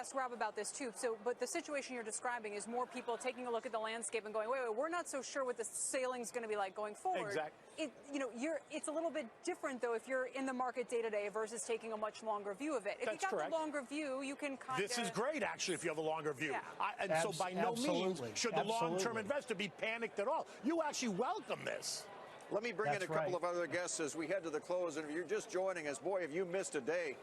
ask Rob about this too. But the situation you're describing is more people taking a look at the landscape and going, wait, we're not so sure what the sailing's going to be like going forward. Exactly. It's a little bit different though if you're in the market day to day versus taking a much longer view of it. If you got the longer view, you can kind of. This is great, actually, if you have a longer view. Yeah. So by no means should the long-term investor be panicked at all. You actually welcome this. Let me bring in a couple of other guests as we head to the close. And if you're just joining us, boy, have you missed a day.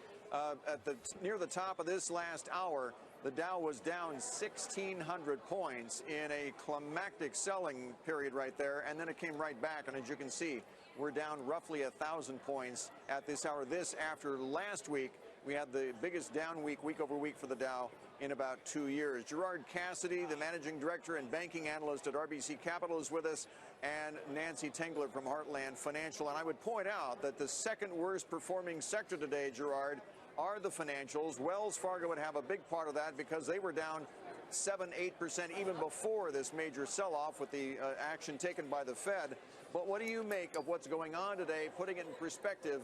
Near the top of this last hour, the Dow was down 1,600 points in a climactic selling period right there, and then it came right back. And as you can see, we're down roughly 1,000 points at this hour. This after last week, we had the biggest down week over week for the Dow in about 2 years. Gerard Cassidy, the managing director and banking analyst at RBC Capital, is with us, and Nancy Tengler from Heartland Financial. And I would point out that the second worst performing sector today, Gerard, are the financials. Wells Fargo would have a big part of that because they were down 7-8% even before this major sell-off with the action taken by the Fed. But what do you make of what's going on today, putting it in perspective,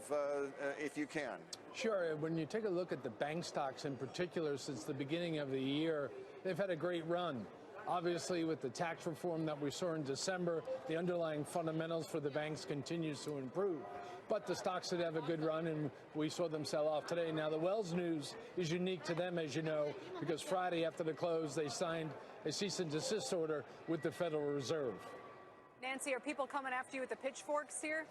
if you can? Sure. When you take a look at the bank stocks in particular, since the beginning of the year, they've had a great run. Obviously, with the tax reform that we saw in December, the underlying fundamentals for the banks continues to improve. But the stocks did have a good run, and we saw them sell off today. Now, the Wells news is unique to them, as you know, because Friday after the close, they signed a cease and desist order with the Federal Reserve. Nancy, are people coming after you with the pitchforks here?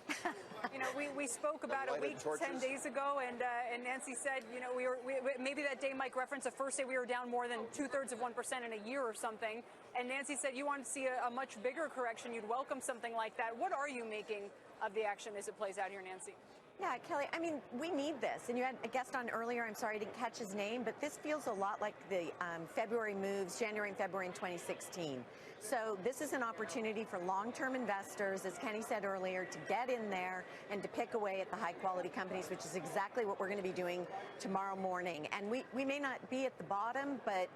We spoke about a week, 10 days ago, and Nancy said, maybe that day Mike referenced the first day we were down more than 2/3 of 1% in a year or something. And Nancy said you wanted to see a much bigger correction. You'd welcome something like that. What are you making of the action as it plays out here, Nancy? Yeah, Kelly, I mean, we need this. And you had a guest on earlier. I'm sorry I didn't catch his name, but this feels a lot like the February moves, January and February in 2016. So this is an opportunity for long-term investors, as Kenny said earlier, to get in there and to pick away at the high-quality companies, which is exactly what we're going to be doing tomorrow morning. And we may not be at the bottom, but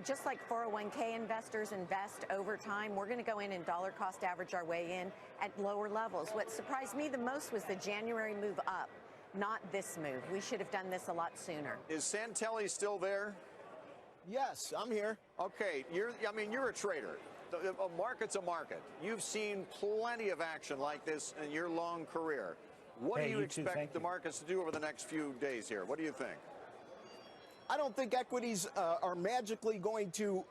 just like 401k investors invest over time, we're going to go in and dollar cost average our way in at lower levels. What surprised me the most was the January move up, not this move. We should have done this a lot sooner. Is Santelli still there? Yes, I'm here. Okay, you're a trader. A market's a market. You've seen plenty of action like this in your long career. What do you expect the markets to do over the next few days here? What do you think? I don't think equities are magically going to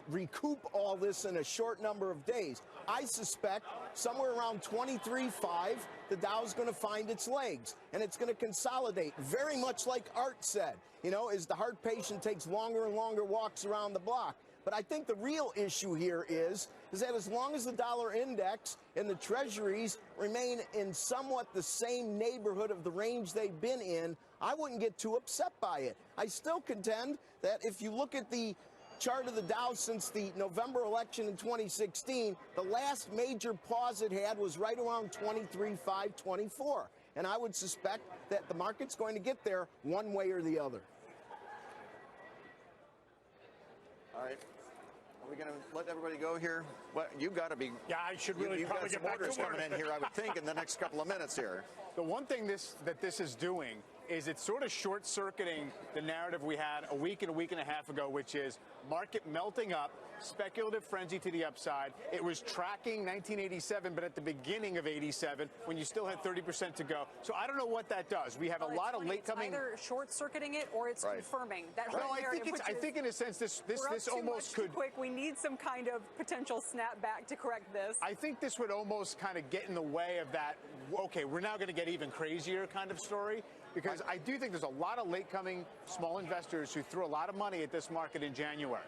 recoup all this in a short number of days. I suspect somewhere around 23.5, the Dow's going to find its legs, and it's going to consolidate, very much like Art said, as the heart patient takes longer and longer walks around the block. But I think the real issue here is that as long as the dollar index and the treasuries remain in somewhat the same neighborhood of the range they've been in, I wouldn't get too upset by it. I still contend that if you look at the chart of the Dow since the November election in 2016, the last major pause it had was right around 23.524. And I would suspect that the market's going to get there one way or the other. All right. Are we going to let everybody go here? Well, you've got to be. Yeah, I should really you've probably got some get back orders to work. coming in here, I would think, in the next couple of minutes here. The one thing that this is doing is it's sort of short-circuiting the narrative we had a week and a half ago, which is market melting up, speculative frenzy to the upside. It was tracking 1987, but at the beginning of 87, when you still had 30% to go. So I don't know what that does. We have a lot of late coming. It's either short-circuiting it or it's confirming that whole narrative. I think in a sense this almost could. Too quick. We need some kind of potential snapback to correct this. I think this would almost kind of get in the way of that. Okay, we're now going to get even crazier kind of story. Because I do think there's a lot of late-coming small investors who threw a lot of money at this market in January.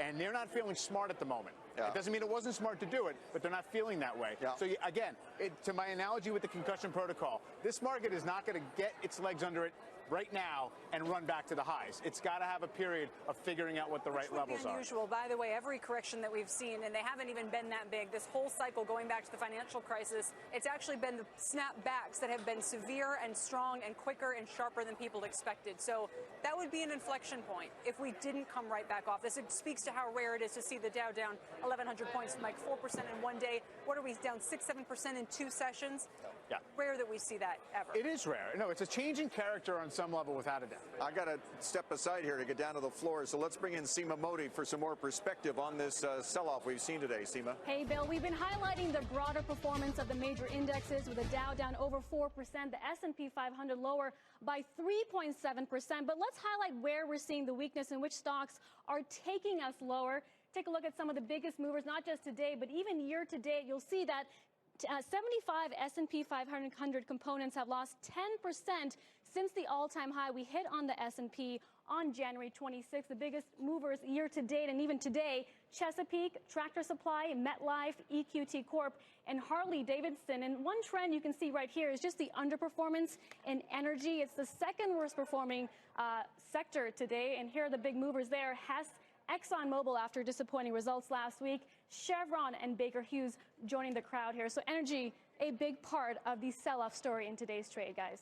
And they're not feeling smart at the moment. Yeah. It doesn't mean it wasn't smart to do it, but they're not feeling that way. Yeah. So, again, to my analogy with the concussion protocol, this market is not going to get its legs under it right now and run back to the highs. It's got to have a period of figuring out what the right levels are. Unusual. By the way, every correction that we've seen, and they haven't even been that big, this whole cycle going back to the financial crisis, it's actually been the snapbacks that have been severe and strong and quicker and sharper than people expected. So that would be an inflection point if we didn't come right back off this. It speaks to how rare it is to see the Dow down 1,100 points, like 4% in one day. What are we down 6-7% in 2 sessions? Yeah. Rare that we see that ever. It is rare. No, it's a change in character on some level, without a doubt. I got to step aside here to get down to the floor, so let's bring in Seema Modi for some more perspective on this sell-off we've seen today. Seema. Hey, Bill, we've been highlighting the broader performance of the major indexes, with the Dow down over 4%, the S&P 500 lower by 3.7%. But let's highlight where we're seeing the weakness and which stocks are taking us lower. Take a look at some of the biggest movers, not just today, but even year to date. You'll see that 75 S&P 500 components have lost 10% since the all-time high we hit on the S&P on January 26th. The biggest movers year to date and even today: Chesapeake, Tractor Supply, MetLife, EQT Corp, and Harley-Davidson. And one trend you can see right here is just the underperformance in energy. It's the second worst performing sector today. And here are the big movers there: Hess, ExxonMobil after disappointing results last week, Chevron and Baker Hughes joining the crowd here. So energy, a big part of the sell-off story in today's trade, guys.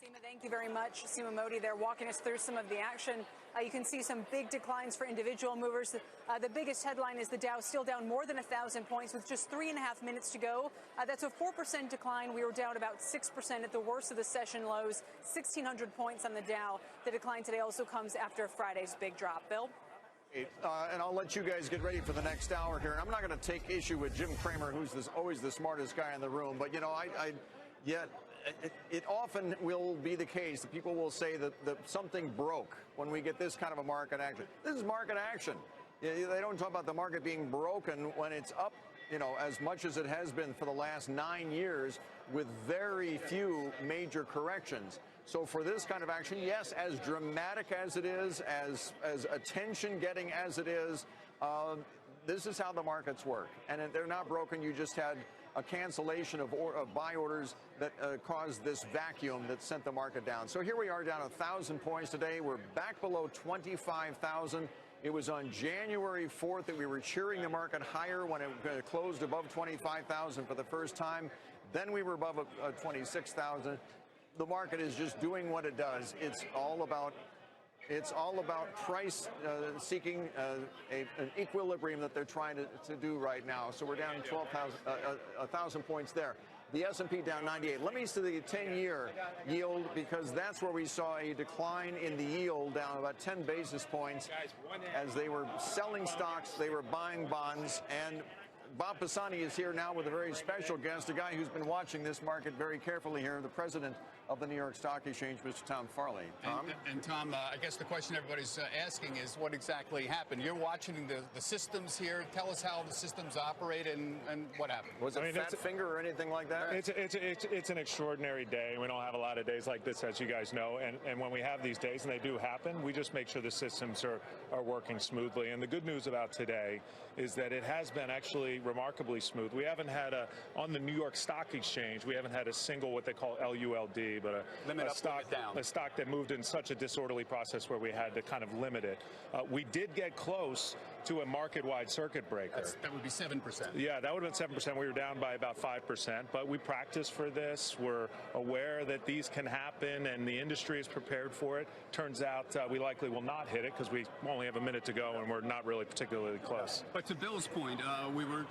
Seema, thank you very much. Seema Modi there walking us through some of the action. You can see some big declines for individual movers. The biggest headline is the Dow still down more than 1,000 points with just 3.5 minutes to go. That's a 4% decline. We were down about 6% at the worst of the session lows, 1,600 points on the Dow. The decline today also comes after Friday's big drop. Bill? And I'll let you guys get ready for the next hour here. And I'm not going to take issue with Jim Cramer, who's always the smartest guy in the room. But, you know, it often will be the case that people will say that something broke when we get this kind of a market action. This is market action. They don't talk about the market being broken when it's up, you know, as much as it has been for the last 9 years with very few major corrections. So for this kind of action, yes, as dramatic as it is, as attention-getting as it is, this is how the markets work. And they're not broken. You just had a cancellation of buy orders that caused this vacuum that sent the market down. So here we are down 1,000 points today. We're back below 25,000. It was on January 4th that we were cheering the market higher when it closed above 25,000 for the first time. Then we were above 26,000. The market is just doing what it does. It's all about price seeking an equilibrium that they're trying to do right now. So we're down 1,000 points there. The S&P down 98. Let me see the 10-year yield, because that's where we saw a decline in the yield, down about 10 basis points. As they were selling stocks, they were buying bonds. And Bob Pisani is here now with a very special guest, a guy who's been watching this market very carefully here, the president of the New York Stock Exchange, Mr. Tom Farley. Tom? And Tom, I guess the question everybody's asking is what exactly happened? You're watching the systems here. Tell us how the systems operate and what happened. Was it fat finger or anything like that? It's an extraordinary day. We don't have a lot of days like this, as you guys know. And when we have these days, and they do happen, we just make sure the systems are working smoothly. And the good news about today is that it has been actually remarkably smooth. We haven't had on the New York Stock Exchange, we haven't had a single what they call LULD, but a stock that moved in such a disorderly process where we had to kind of limit it. We did get close to a market-wide circuit breaker. That would be 7%. Yeah, that would have been 7%. We were down by about 5%, but we practice for this. We're aware that these can happen, and the industry is prepared for it. Turns out we likely will not hit it because we only have a minute to go, and we're not really particularly close. But to Bill's point,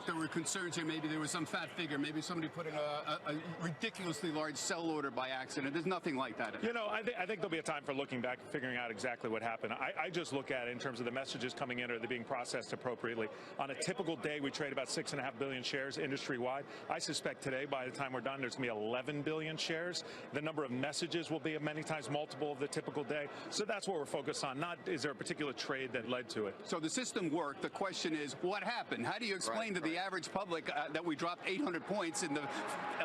there were concerns here. Maybe there was some fat figure. Maybe somebody put in a ridiculously large sell order by accident. There's nothing like that. You know, I think there'll be a time for looking back and figuring out exactly what happened. I just look at it in terms of the messages coming in, or they're being processed appropriately. On a typical day, we trade about 6.5 billion shares industry-wide. I suspect today, by the time we're done, there's going to be 11 billion shares. The number of messages will be many times multiple of the typical day. So that's what we're focused on. Not is there a particular trade that led to it. So the system worked. The question is, what happened? How do you explain to the average public that we dropped 800 points in the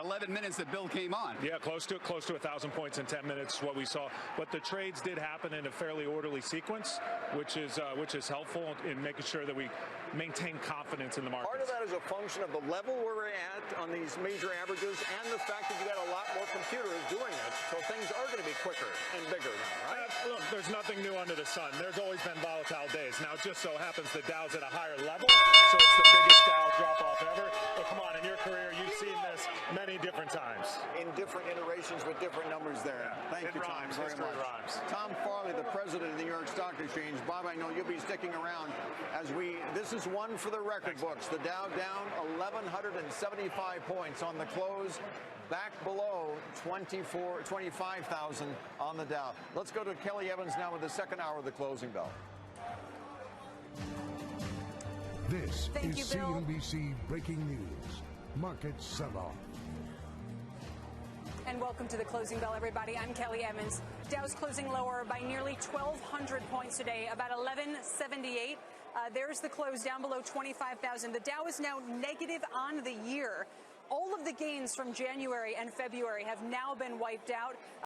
11 minutes that Bill came on? Yeah, close to 1,000 points in 10 minutes is what we saw. But the trades did happen in a fairly orderly sequence, which is helpful in making sure that we maintain confidence in the market. Part of that is a function of the level where we're at on these major averages and the fact that you got a lot more computers doing it, so things are going to be quicker and bigger now, right? Look, there's nothing new under the sun. There's always been volatile days. Now, it just so happens the Dow's at a higher level, so it's the biggest Dow drop-off ever. But come on, in your career, you've seen this many different times. In different iterations with different numbers there. Thank you, Tom, very much. Tom Farley, the president of the New York Stock Exchange. Bob, I know you'll be sticking around as this is one for the record books. The Dow down 1,175 points on the close, back below 25,000 on the Dow. Let's go to Kelly Evans now with the second hour of the closing bell. This is CNBC Breaking News. Market sell-off. And welcome to the closing bell, everybody. I'm Kelly Evans. Dow's closing lower by nearly 1,200 points today, about 1178. There's the close down below 25,000. The Dow is now negative on the year. All of the gains from January and February have now been wiped out.